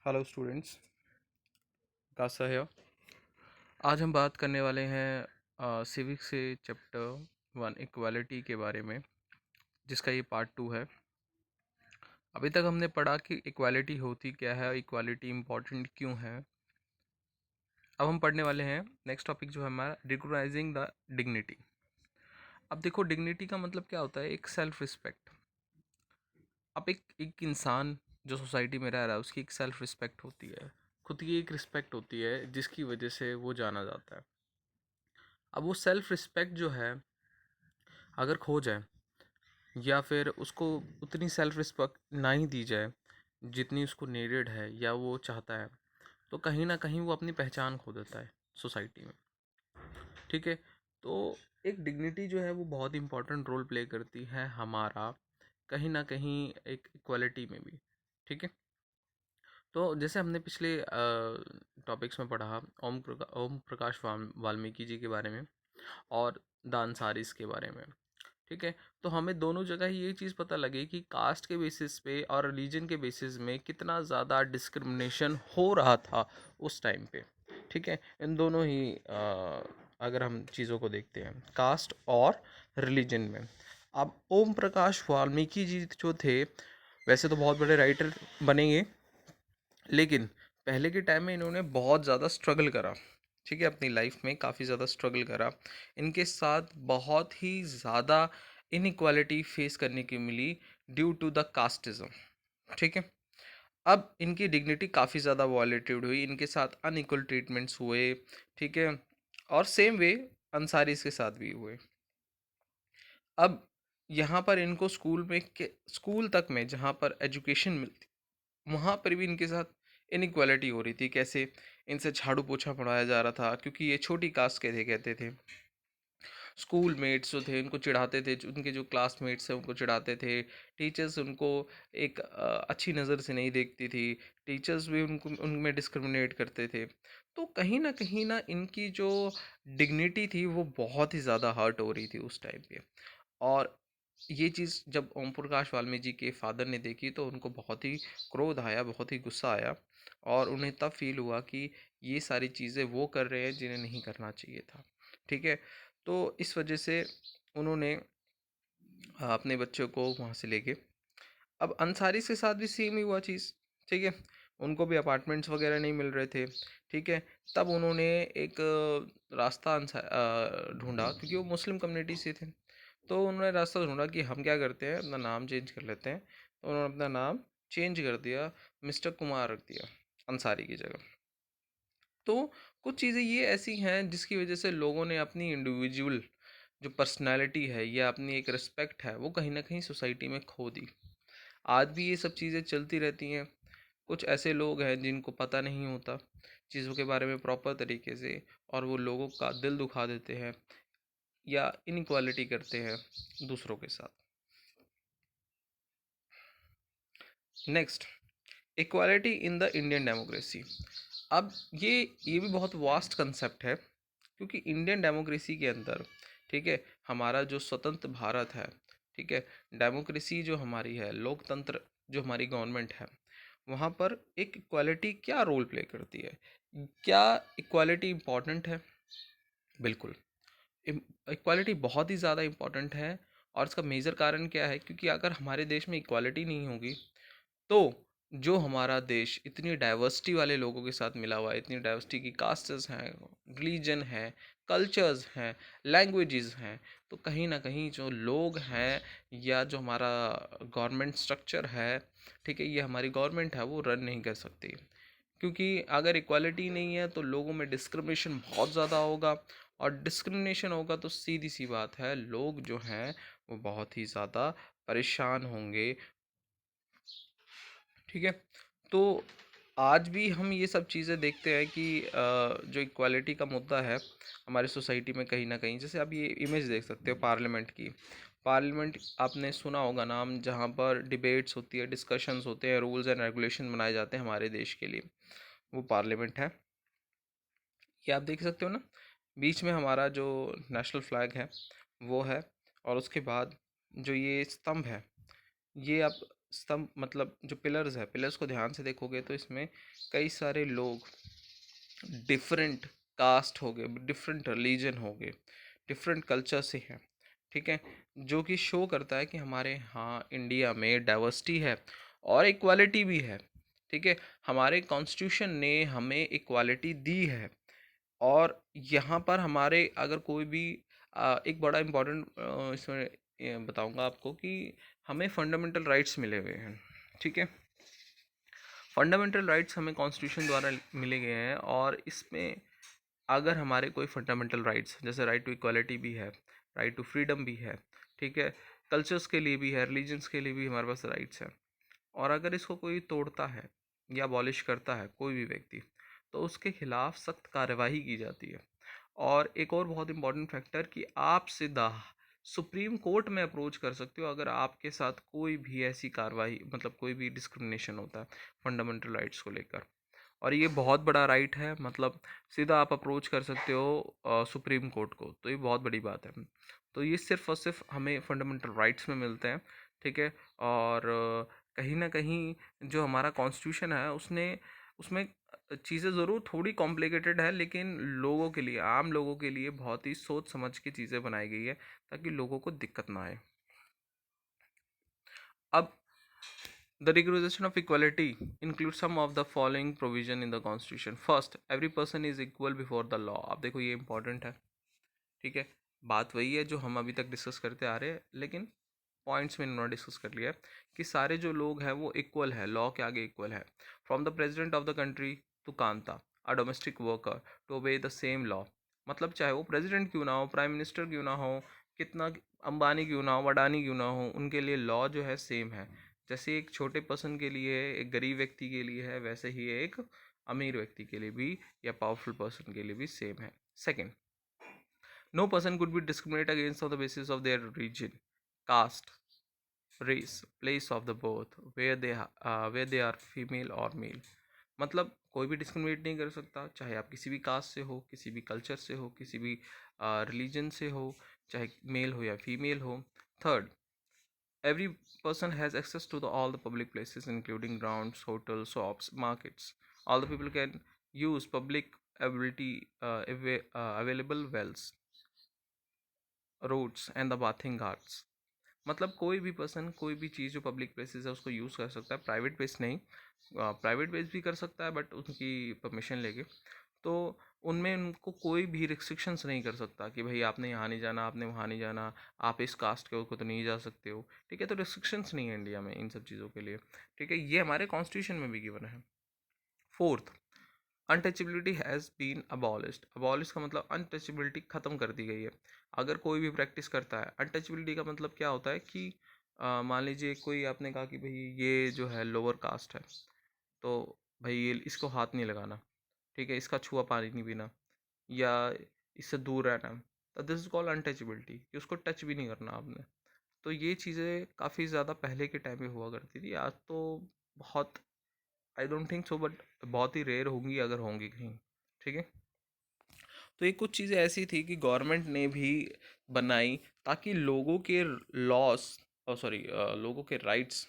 Hello students, कैसा है? आज हम बात करने वाले हैं सिविक्स से चैप्टर 1 इक्वालिटी के बारे में, जिसका ये पार्ट 2 है। अभी तक हमने पढ़ा कि इक्वालिटी होती क्या है, इक्वालिटी इम्पॉर्टेंट क्यों है। अब हम पढ़ने वाले हैं नेक्स्ट टॉपिक जो है हमारा रिकॉग्नाइजिंग द डिग्निटी। अब देखो, डिग्निटी का मतलब क्या होता है? एक सेल्फ रिस्पेक्ट। अब एक इंसान जो सोसाइटी में रह रहा है, उसकी एक सेल्फ रिस्पेक्ट होती है, खुद की एक रिस्पेक्ट होती है, जिसकी वजह से वो जाना जाता है। अब वो सेल्फ रिस्पेक्ट जो है, अगर खो जाए या फिर उसको उतनी सेल्फ रिस्पेक्ट ना ही दी जाए जितनी उसको नीडेड है या वो चाहता है, तो कहीं ना कहीं वो अपनी पहचान खो देता है सोसाइटी में। ठीक है। तो एक डिग्निटी जो है वो बहुत इंपॉर्टेंट रोल प्ले करती है हमारा, कहीं ना कहीं एक इक्वालिटी में भी। ठीक है। तो जैसे हमने पिछले टॉपिक्स में पढ़ा, ओम प्रकाश वाल्मीकि जी के बारे में और द अंसारीस के बारे में। ठीक है। तो हमें दोनों जगह ये चीज़ पता लगी कि कास्ट के बेसिस पे और रिलीजन के बेसिस में कितना ज़्यादा डिस्क्रिमिनेशन हो रहा था उस टाइम पे। ठीक है। इन दोनों ही अगर हम चीज़ों को देखते हैं कास्ट और रिलीजन में। अब ओम प्रकाश वाल्मीकि जी जो थे, वैसे तो बहुत बड़े राइटर बनेंगे, लेकिन पहले के टाइम में इन्होंने बहुत ज़्यादा स्ट्रगल करा। ठीक है। अपनी लाइफ में काफ़ी ज़्यादा स्ट्रगल करा। इनके साथ बहुत ही ज़्यादा इनइक्वालिटी फेस करने की मिली ड्यू टू द कास्टिज्म। ठीक है। अब इनकी डिग्निटी काफ़ी ज़्यादा वॉलेटेड हुई, इनके साथ अनइक्वल ट्रीटमेंट्स हुए। ठीक है। और सेम वे अंसारीज के साथ भी हुए। अब यहाँ पर इनको स्कूल तक में जहाँ पर एजुकेशन मिलती, वहाँ पर भी इनके साथ इनइक्वालिटी हो रही थी। कैसे? इनसे झाड़ू पोछा पढ़ाया जा रहा था, क्योंकि ये छोटी कास्ट के थे, कहते थे। स्कूल मेट्स जो थे उनको चिढ़ाते थे, उनके जो क्लासमेट्स हैं उनको चिढ़ाते थे। टीचर्स उनको एक अच्छी नज़र से नहीं देखती थी। टीचर्स भी उनको उनमें डिस्क्रिमिनेट करते थे। तो कहीं ना इनकी जो डिग्निटी थी वो बहुत ही ज़्यादा हर्ट हो रही थी उस टाइम पे। और ये चीज़ जब ओम प्रकाश वाल्मीकि जी के फादर ने देखी तो उनको बहुत ही क्रोध आया, बहुत ही गुस्सा आया। और उन्हें तब फील हुआ कि ये सारी चीज़ें वो कर रहे हैं जिन्हें नहीं करना चाहिए था। ठीक है। तो इस वजह से उन्होंने अपने बच्चों को वहाँ से लेके, अब अंसारीज़ के साथ भी सेम ही हुआ चीज़। ठीक है। उनको भी अपार्टमेंट्स वगैरह नहीं मिल रहे थे। ठीक है। तब उन्होंने एक रास्ता ढूंढा, क्योंकि वो मुस्लिम कम्युनिटी से थे। तो उन्होंने रास्ता ढूंढा कि हम क्या करते हैं, अपना नाम चेंज कर लेते हैं। तो उन्होंने अपना नाम चेंज कर दिया, मिस्टर कुमार रख दिया अंसारी की जगह। तो कुछ चीज़ें ये ऐसी हैं जिसकी वजह से लोगों ने अपनी इंडिविजुअल जो पर्सनैलिटी है या अपनी एक रिस्पेक्ट है वो कहीं ना कहीं सोसाइटी में खो दी। आज भी ये सब चीज़ें चलती रहती हैं। कुछ ऐसे लोग हैं जिनको पता नहीं होता चीज़ों के बारे में प्रॉपर तरीके से, और वो लोगों का दिल दुखा देते हैं या इनइक्वालिटी करते हैं दूसरों के साथ। Next, equality in the Indian democracy. अब ये भी बहुत वास्ट कंसेप्ट है, क्योंकि इंडियन डेमोक्रेसी के अंदर, ठीक है, हमारा जो स्वतंत्र भारत है, ठीक है, डेमोक्रेसी जो हमारी है, लोकतंत्र जो हमारी गवर्नमेंट है, वहाँ पर एक इक्वालिटी क्या रोल प्ले करती है? क्या इक्वालिटी इम्पॉर्टेंट है? बिल्कुल। इक्वालिटी बहुत ही ज़्यादा इम्पॉर्टेंट है। और इसका मेजर कारण क्या है? क्योंकि अगर हमारे देश में इक्वालिटी नहीं होगी, तो जो हमारा देश इतनी डाइवर्सिटी वाले लोगों के साथ मिला हुआ है, इतनी डाइवर्सिटी की कास्ट्स हैं, रिलीजन है, कल्चर्स हैं, लैंग्वेजेस हैं, तो कहीं ना कहीं जो लोग हैं या जो हमारा गवर्नमेंट स्ट्रक्चर है, ठीक है, ये हमारी गवर्नमेंट है, वो रन नहीं कर सकती। क्योंकि अगर इक्वालिटी नहीं है तो लोगों में डिस्क्रिमिनेशन बहुत ज़्यादा होगा। और डिस्क्रिमिनेशन होगा तो सीधी सी बात है, लोग जो हैं वो बहुत ही ज़्यादा परेशान होंगे। ठीक है। तो आज भी हम ये सब चीज़ें देखते हैं कि जो इक्वालिटी का मुद्दा है हमारी सोसाइटी में, कहीं ना कहीं, जैसे आप ये इमेज देख सकते हो पार्लियामेंट की। पार्लियामेंट आपने सुना होगा नाम, जहाँ पर डिबेट्स होती है, डिस्कशंस होते हैं, रूल्स एंड रेगुलेशन बनाए जाते हैं हमारे देश के लिए, वो पार्लियामेंट है। ये आप देख सकते हो ना, बीच में हमारा जो नेशनल फ्लैग है वो है। और उसके बाद जो ये स्तंभ है, ये आप स्तंभ मतलब जो पिलर्स है, पिलर्स को ध्यान से देखोगे तो इसमें कई सारे लोग डिफरेंट कास्ट हो गए, डिफरेंट रिलीजन हो गए, डिफरेंट कल्चर से हैं, ठीक है, जो कि शो करता है कि हमारे यहाँ इंडिया में डाइवर्सिटी है और इक्वालिटी भी है, ठीक है। हमारे कॉन्स्टिट्यूशन ने हमें इक्वालिटी दी है और यहाँ पर हमारे अगर कोई भी एक बड़ा इम्पोर्टेंट इसमें बताऊंगा आपको कि हमें फंडामेंटल राइट्स मिले हुए हैं, ठीक है। फंडामेंटल राइट्स हमें कॉन्स्टिट्यूशन द्वारा मिले गए हैं और इसमें अगर हमारे कोई फंडामेंटल राइट्स जैसे राइट टू इक्वालिटी भी है, राइट टू फ्रीडम भी है, ठीक है, कल्चर्स के लिए भी है, रिलीजन्स के लिए भी हमारे पास राइट्स हैं, और अगर इसको कोई तोड़ता है या अबॉलिश करता है कोई भी व्यक्ति, तो उसके खिलाफ सख्त कार्यवाही की जाती है। और एक और बहुत इंपॉर्टेंट फैक्टर कि आप सीधा सुप्रीम कोर्ट में अप्रोच कर सकते हो अगर आपके साथ कोई भी ऐसी कार्रवाई मतलब कोई भी डिस्क्रिमिनेशन होता है फंडामेंटल राइट्स को लेकर। और ये बहुत बड़ा राइट है, मतलब सीधा आप अप्रोच कर सकते हो सुप्रीम कोर्ट को, तो ये बहुत बड़ी बात है। तो ये सिर्फ और सिर्फ हमें फंडामेंटल राइट्स में मिलते हैं, ठीक है। और कहीं ना कहीं जो हमारा कॉन्स्टिट्यूशन है उसने उसमें चीज़ें ज़रूर थोड़ी कॉम्प्लिकेटेड है, लेकिन लोगों के लिए, आम लोगों के लिए बहुत ही सोच समझ के चीज़ें बनाई गई है ताकि लोगों को दिक्कत ना आए। अब the Declaration of Equality includes some of the following provision in the Constitution. First, every person is equal before the law. अब देखो ये important है, ठीक है। बात वही है जो हम अभी तक डिस्कस करते आ रहे हैं, लेकिन पॉइंट्स में इन्होंने डिस्कस कर लिया है कि सारे जो लोग हैं वो इक्वल है, लॉ के आगे इक्वल है। From the president of the country to Kanta a domestic worker to obey the same law. मतलब चाहे वो प्रेसिडेंट क्यों ना हो, प्राइम मिनिस्टर क्यों ना हो, कितना अंबानी क्यों ना हो, अडानी क्यों ना हो, उनके लिए लॉ जो है सेम है। जैसे एक छोटे पर्सन के लिए, एक गरीब व्यक्ति के लिए है, वैसे ही एक अमीर व्यक्ति के लिए भी या पावरफुल पर्सन के लिए भी सेम है। Second, no person could be discriminate against on the basis of their reason, caste, race, place of the birth, where they are female और मेल। मतलब कोई भी डिस्क्रिमिनेट नहीं कर सकता, चाहे आप किसी भी कास्ट से हो, किसी भी कल्चर से हो, किसी भी रिलीजन से हो, चाहे मेल हो या फीमेल हो। Third, every person has access to all the public places including grounds, hotels, shops, markets. All the people can use public available wells, roads and the bathing ghats. मतलब कोई भी person कोई भी चीज़ जो public places है उसको use कर सकता है, प्राइवेट प्लेस नहीं, प्राइवेट प्लेस भी कर सकता है बट उनकी परमिशन लेके। तो उनमें उनको कोई भी रिस्ट्रिक्शंस नहीं कर सकता कि भाई आपने यहाँ नहीं जाना, आपने वहाँ नहीं जाना, आप इस कास्ट के हो को तो नहीं जा सकते हो, ठीक है। तो रिस्ट्रिक्शंस नहीं है इंडिया में इन सब चीज़ों के लिए, ठीक है। ये हमारे कॉन्स्टिट्यूशन में भी गिवन है। Fourth, untouchability has been abolished. Abolish का मतलब अनटचेबिलिटी ख़त्म कर दी गई है। अगर कोई भी प्रैक्टिस करता है, अनटचेबिलिटी का मतलब क्या होता है कि मान लीजिए कोई आपने कहा कि भाई ये जो है लोअर कास्ट है, तो भाई ये इसको हाथ नहीं लगाना, ठीक है, इसका छुआ पानी नहीं पीना या इससे दूर रहना, तो दिस इज कॉल्ड अनटचेबिलिटी, कि उसको टच भी नहीं करना आपने। तो ये चीज़ें काफ़ी ज़्यादा पहले के टाइम में हुआ करती थी, आज तो बहुत, I don't think so, but बहुत ही रेयर होंगी अगर होंगी कहीं, ठीक है। तो ये कुछ चीज़ें ऐसी थी कि गवर्नमेंट ने भी बनाई ताकि लोगों के लॉस, सॉरी, लोगों के राइट्स,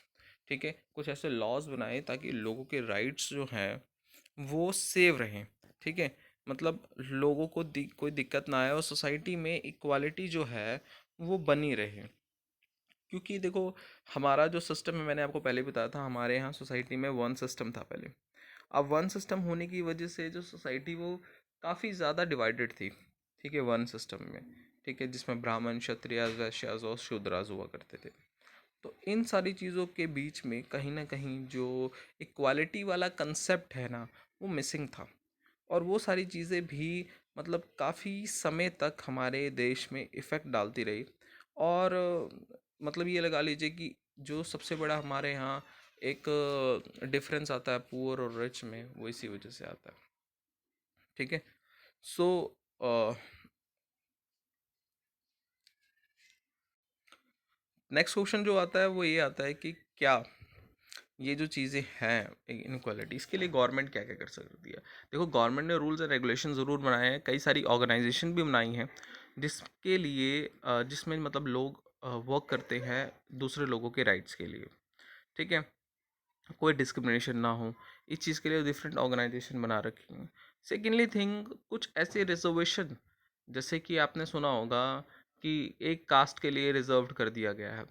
ठीक है, कुछ ऐसे लॉज बनाए ताकि लोगों के राइट्स जो हैं वो सेव रहें, ठीक है। मतलब लोगों को कोई दिक्कत ना आए और सोसाइटी में इक्वालिटी जो है वो बनी रहे। क्योंकि देखो हमारा जो सिस्टम है, मैंने आपको पहले बताया था, हमारे यहाँ सोसाइटी में वन सिस्टम था पहले। अब वन सिस्टम होने की वजह से जो सोसाइटी वो काफ़ी ज़्यादा डिवाइडेड थी, ठीक है, वन सिस्टम में, ठीक है, जिसमें ब्राह्मण, क्षत्रिय, वैश्य और शूद्राज हुआ करते थे। तो इन सारी चीज़ों के बीच में कहीं ना कहीं जो इक्वालिटी वाला कंसेप्ट है ना, वो मिसिंग था। और वो सारी चीज़ें भी मतलब काफ़ी समय तक हमारे देश में इफ़ेक्ट डालती रही। और मतलब ये लगा लीजिए कि जो सबसे बड़ा हमारे यहाँ एक डिफरेंस आता है पुअर और रिच में, वो इसी वजह से आता है, ठीक है। सो नेक्स्ट क्वेश्चन जो आता है वो ये आता है कि क्या ये जो चीज़ें हैं इनक्वालिटी, इसके लिए गवर्नमेंट क्या क्या कर सकती है। देखो गवर्नमेंट ने रूल्स एंड रेगुलेशन ज़रूर बनाए हैं, कई सारी ऑर्गेनाइजेशन भी बनाई हैं जिसके लिए जिसमें मतलब लोग वर्क करते हैं दूसरे लोगों के राइट्स के लिए, ठीक है, कोई डिस्क्रिमिनेशन ना हो, इस चीज़ के लिए डिफरेंट ऑर्गेनाइजेशन बना रखी हैं। सेकेंडली थिंग, कुछ ऐसे रिजर्वेशन, जैसे कि आपने सुना होगा कि एक कास्ट के लिए रिजर्व्ड कर दिया गया है,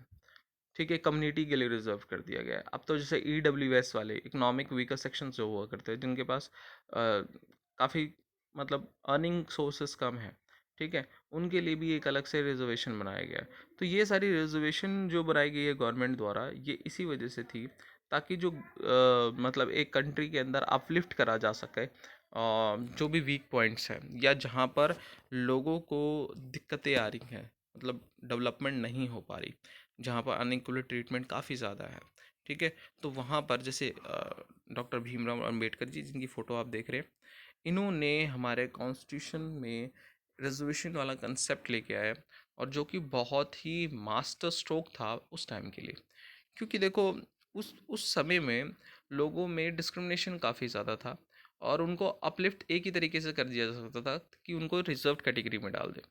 ठीक है, कम्युनिटी के लिए रिजर्व कर दिया गया है। अब तो जैसे EWS वाले इकोनॉमिक वीकर सेक्शन जो हुआ करते हैं, जिनके पास काफ़ी मतलब अर्निंग सोर्सेस कम है, ठीक है, उनके लिए भी एक अलग से रिजर्वेशन बनाया गया है। तो ये सारी रिजर्वेशन जो बनाई गई है गवर्नमेंट द्वारा, ये इसी वजह से थी ताकि जो मतलब एक कंट्री के अंदर अपलिफ्ट करा जा सके जो भी वीक पॉइंट्स हैं या जहाँ पर लोगों को दिक्कतें आ रही हैं, मतलब डेवलपमेंट नहीं हो पा रही, जहाँ पर अनइक्वल ट्रीटमेंट काफ़ी ज़्यादा है, ठीक है। तो वहाँ पर जैसे डॉक्टर भीमराव अंबेडकर जी, जिनकी फ़ोटो आप देख रहे हैं, इन्होंने हमारे कॉन्स्टिट्यूशन में रिजर्वेशन वाला कंसेप्ट लेके आए, और जो कि बहुत ही मास्टर स्ट्रोक था उस टाइम के लिए। क्योंकि देखो, उस समय में लोगों में डिस्क्रिमिनेशन काफ़ी ज़्यादा था, और उनको अपलिफ्ट एक ही तरीके से कर दिया जा सकता था कि उनको रिजर्व कैटेगरी में डाल दें।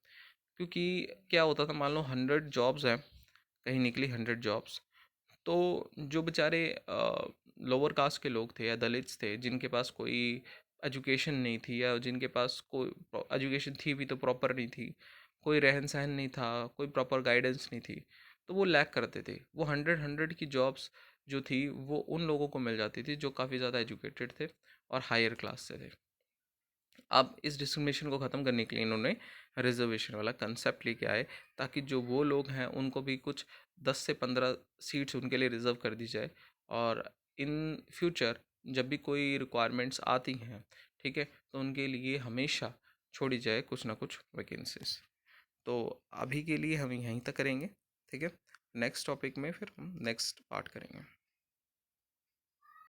क्योंकि क्या होता था, मान लो 100 जॉब्स हैं, कहीं निकली 100 जॉब्स, तो जो बेचारे लोअर कास्ट के लोग थे या दलित्स थे, जिनके पास कोई एजुकेशन नहीं थी, या जिनके पास कोई एजुकेशन थी भी तो प्रॉपर नहीं थी, कोई रहन सहन नहीं था, कोई प्रॉपर गाइडेंस नहीं थी, तो वो लैक करते थे। वो 100 की जॉब्स जो थी वो उन लोगों को मिल जाती थी जो काफ़ी ज़्यादा एजुकेटेड थे और हायर क्लास से थे। अब इस डिस्क्रिमिनेशन को ख़त्म करने के लिए इन्होंने रिजर्वेशन वाला कंसेप्ट लेके आए, ताकि जो वो लोग हैं उनको भी कुछ 10 से 15 सीट्स उनके लिए रिज़र्व कर दी जाए, और इन फ्यूचर जब भी कोई रिक्वायरमेंट्स आती हैं, ठीक है, तो उनके लिए हमेशा छोड़ी जाए कुछ ना कुछ वैकेंसीज। तो अभी के लिए हम यहीं तक करेंगे, ठीक है। नेक्स्ट टॉपिक में फिर हम नेक्स्ट पार्ट करेंगे।